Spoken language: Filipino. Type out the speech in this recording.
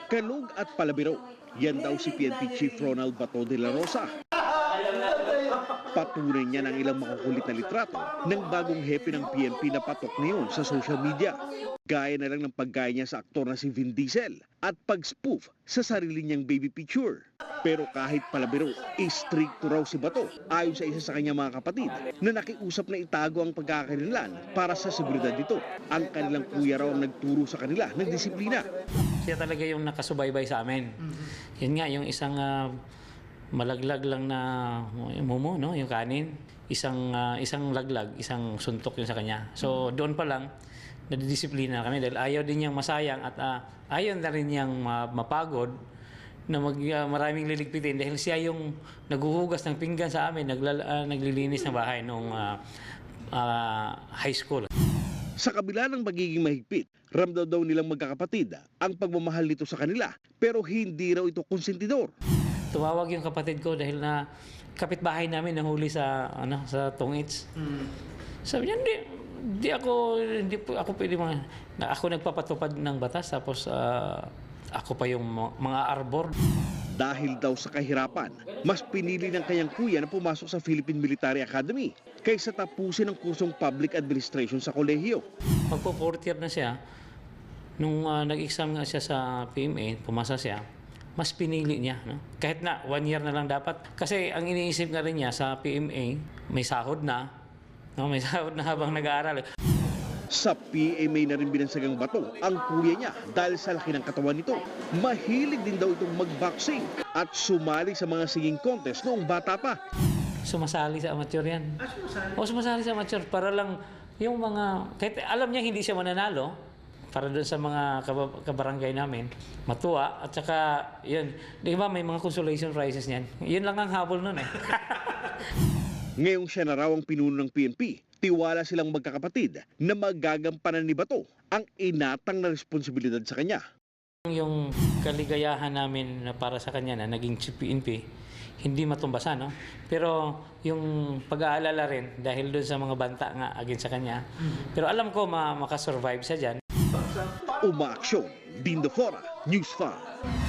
Kalug at palabiro, yan daw si PNP Chief Ronald Bato de la Rosa. Patunay niya ng ilang makukulit na litrato ng bagong hepe ng PNP na patok ngayon sa social media. Gaya na lang ng paggaya niya sa aktor na si Vin Diesel at pag-spoof sa sarili niyang baby picture. Pero kahit palabiro, istrikto raw si Bato ayon sa isa sa kanyang mga kapatid na nakiusap na itago ang pagkakanilan para sa seguridad nito. Ang kanilang kuya raw ang nagturo sa kanila ng disiplina. Siya talaga yung nakasubaybay sa amin. Yun nga, yung isang malaglag lang na mumo, no? Yung kanin, isang laglag, isang suntok yun sa kanya. So doon pa lang, nadidisiplina kami dahil ayaw din niyang masayang at ayaw na rin niyang mapagod na maraming liligpitin dahil siya yung naghuhugas ng pinggan sa amin, naglilinis ng bahay nung high school. Sa kabila ng pagiging mahigpit, ramdam daw nilang magkakapatid ang pagmamahal nito sa kanila pero hindi raw ito konsentidor. Tumawag yung kapatid ko dahil na kapitbahay namin nahuli sa tungits. Sabi niya, hindi ako pwede ako nagpapatupad ng batas tapos ako pa yung mga arbor. Dahil daw sa kahirapan, mas pinili ng kanyang kuya na pumasok sa Philippine Military Academy kaysa tapusin ang kursong public administration sa kolehiyo. Magpo 4th year na siya, nung nag-exam nga siya sa PMA, pumasa siya, mas pinili niya. No? Kahit na 1 year na lang dapat. Kasi ang iniisip nga rin niya sa PMA, may sahod na. No? May sahod na habang nag-aaral. Sa PMA na rin binansagang Bato ang kuya niya dahil sa laki ng katawan nito. Mahilig din daw itong mag-boxing at sumali sa mga singing contest noong bata pa. Sumasali sa amateur yan. Sumasali sa amateur para lang yung mga, kahit alam niya hindi siya mananalo, para doon sa mga kabarangay namin, matuwa at saka yun, di ba may mga consolation prizes niyan. Yun lang ang habol nun eh. Ngayong siya na raw ang pinuno ng PNP, tiwala silang magkakapatid na magagampanan ni Bato ang inatang na responsibilidad sa kanya. Yung kaligayahan namin na para sa kanya na naging Chief PNP, hindi matumbasan, no? Pero yung pag-aalala rin dahil doon sa mga banta nga against sa kanya. Pero alam ko makasurvive siya dyan. Umaaksyon, Dean De Fora, News 5.